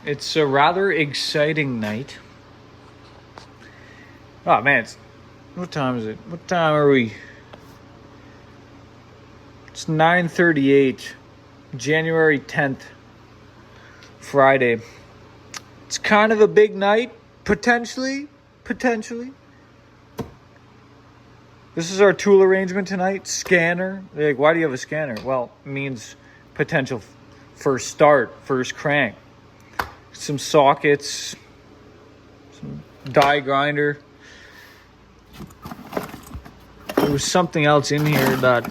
It's a rather exciting night. Oh man, what time is it? What time are we? It's 9:38, January 10th, Friday. It's kind of a big night, potentially. This is our tool arrangement tonight. Scanner. They're like, why do you have a scanner? Well, it means potential first start, first crank. Some sockets, some die grinder. There was something else in here that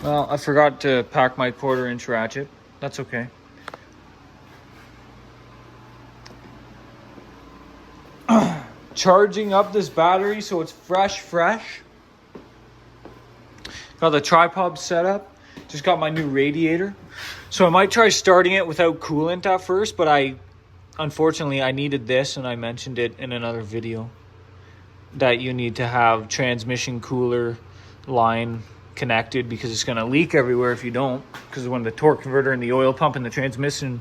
well, I forgot to pack my 1/4-inch ratchet. That's okay. Charging up this battery so it's fresh. Got the tripod set up. Just got my new radiator. So I might try starting it without coolant at first, but unfortunately I needed this, and I mentioned it in another video that you need to have transmission cooler line connected because it's going to leak everywhere if you don't, because when the torque converter and the oil pump and the transmission,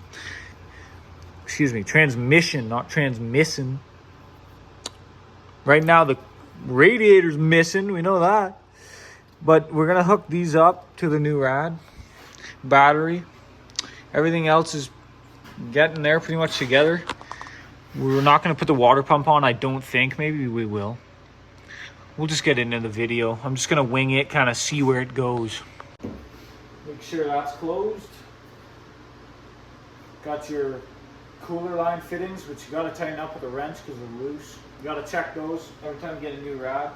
not transmission. Right now the radiator's missing, we know that. But we're going to hook these up to the new rad battery. Everything else is getting there pretty much together. We're not going to put the water pump on, I don't think. Maybe we will. We'll just get into the video. I'm just going to wing it, kind of see where it goes. Make sure that's closed. Got your cooler line fittings, which you got to tighten up with a wrench because they're loose. You got to check those every time you get a new rad.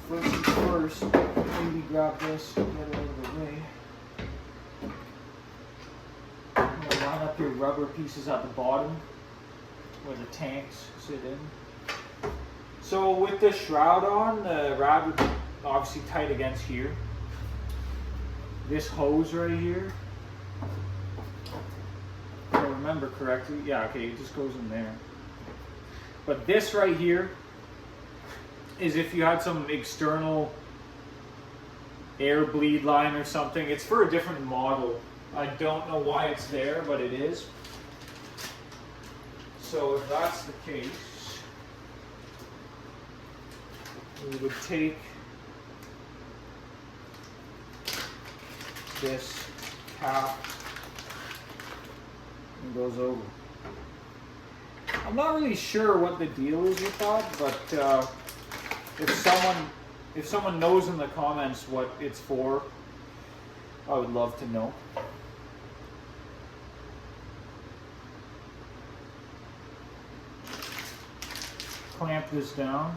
First things first, maybe grab this, get it out of the way. I'm gonna line up your rubber pieces at the bottom where the tanks sit in. So with the shroud on, the rad would be obviously tight against here. This hose right here, if I remember correctly, yeah, okay, it just goes in there. But this right here is if you had some external air bleed line or something. It's for a different model. I don't know why it's there, but it is. So if that's the case, we would take this cap and goes over. I'm not really sure what the deal is with that, but if someone knows in the comments what it's for, I would love to know. Clamp this down.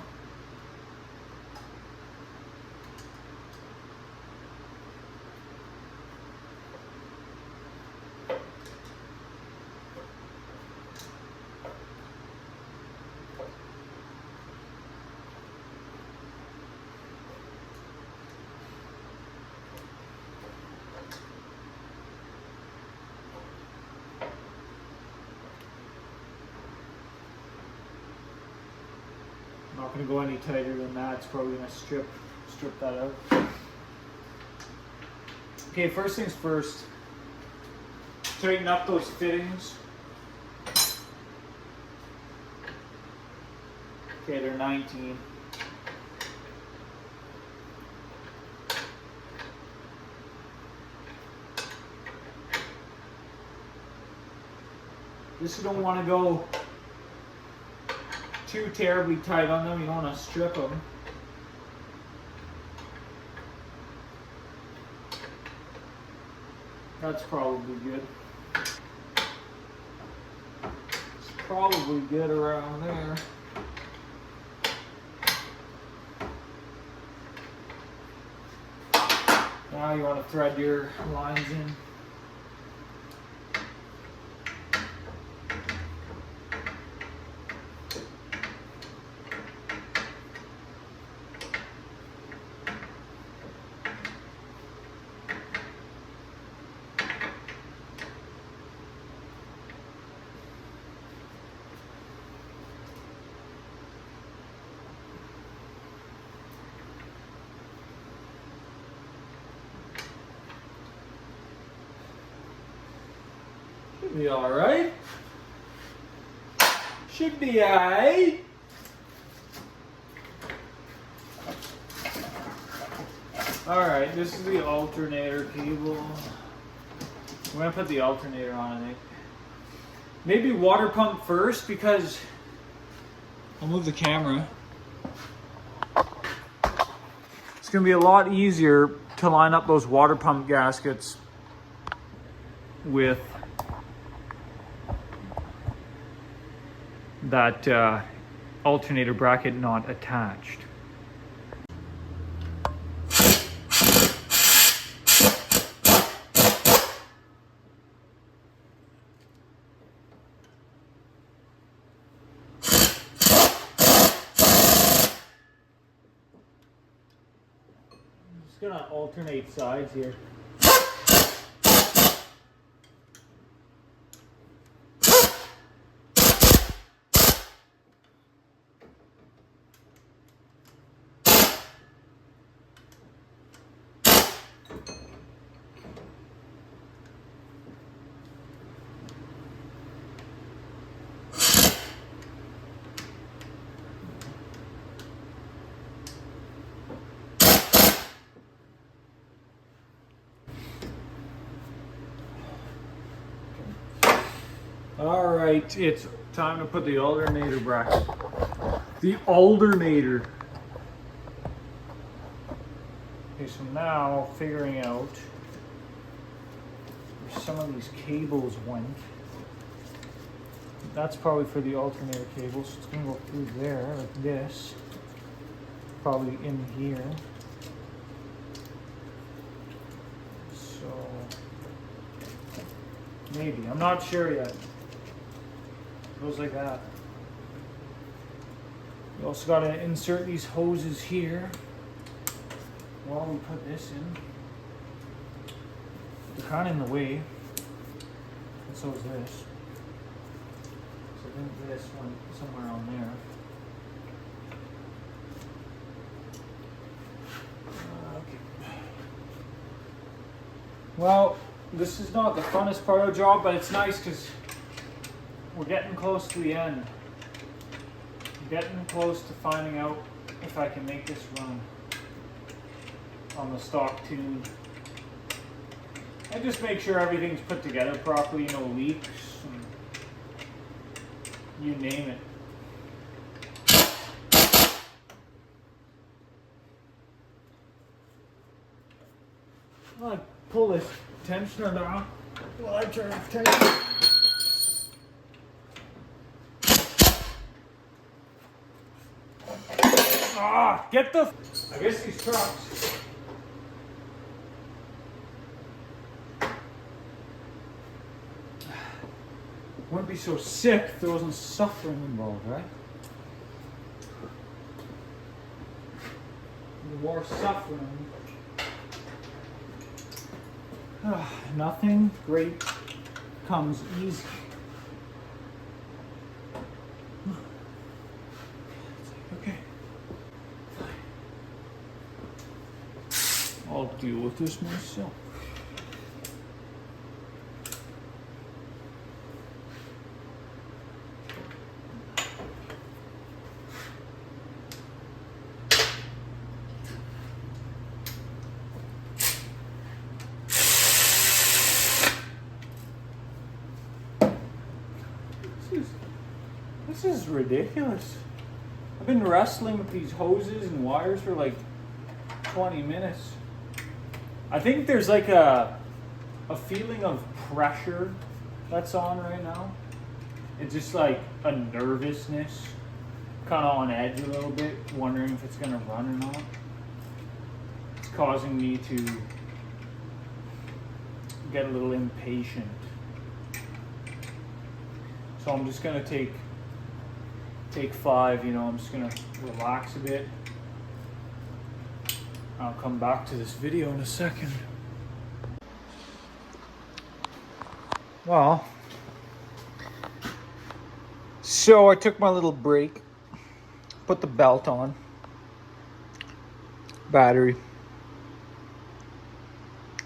Not going to go any tighter than that. It's probably going to strip that out. Okay, first things first. Tighten up those fittings. Okay, they're 19. Just don't want to go too terribly tight on them. You don't want to strip them. That's probably good. It's probably good around there. Now you want to thread your lines in. Be alright. Should be alright. Alright, this is the alternator cable. We're gonna put the alternator on it. Maybe water pump first because I'll move the camera. It's gonna be a lot easier to line up those water pump gaskets with that alternator bracket not attached. Just gonna alternate sides here. All right, it's time to put the alternator bracket. The alternator. Okay, so now figuring out where some of these cables went. That's probably for the alternator cable, so it's gonna go through there like this. Probably in here. So maybe, I'm not sure yet. Goes like that. We also got to insert these hoses here while we put this in. They're kind of in the way, and so is this. So I think this one somewhere on there. Okay. Well, this is not the funnest part of the job, but it's nice because we're getting close to the end. I'm getting close to finding out if I can make this run on the stock tune. And just make sure everything's put together properly, no leaks, and you name it. I'm gonna pull this tensioner down while I turn off tension. Ah, get the... I guess these trucks. Wouldn't be so sick if there wasn't suffering involved, right? The more suffering. Nothing great comes easy. Okay. I'll deal with this myself. This is ridiculous. I've been wrestling with these hoses and wires for like 20 minutes. I think there's like a feeling of pressure that's on right now. It's just like a nervousness, kind of on edge a little bit, wondering if it's gonna run or not. It's causing me to get a little impatient. So I'm just gonna take 5, I'm just gonna relax a bit. I'll come back to this video in a second. Well, so I took my little break, put the belt on, battery,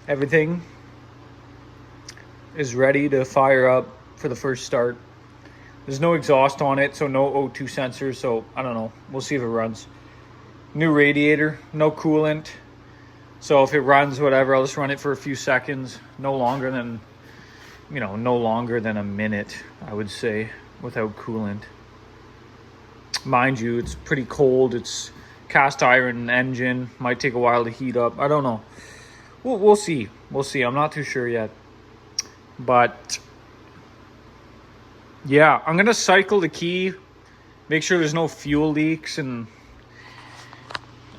everything is ready to fire up for the first start. There's no exhaust on it, so no O2 sensor, so I don't know. We'll see if it runs. New radiator, no coolant. So if it runs, whatever, I'll just run it for a few seconds. No longer than, no longer than a minute, I would say, without coolant. Mind you, it's pretty cold. It's cast iron engine. Might take a while to heat up. I don't know. We'll see. We'll see. I'm not too sure yet. But yeah, I'm going to cycle the key. Make sure there's no fuel leaks, and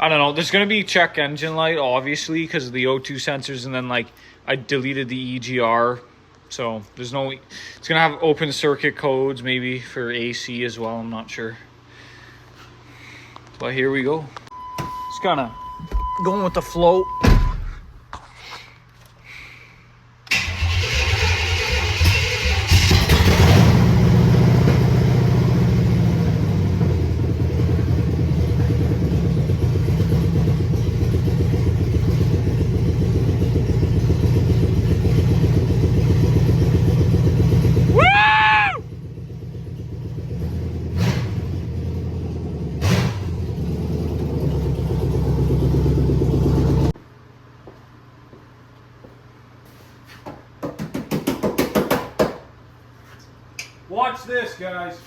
I don't know. There's going to be check engine light, obviously, because of the O2 sensors. And then, like, I deleted the EGR. So there's no... It's going to have open circuit codes, maybe, for AC as well. I'm not sure. But here we go. Just kind of going with the flow. Watch this, guys.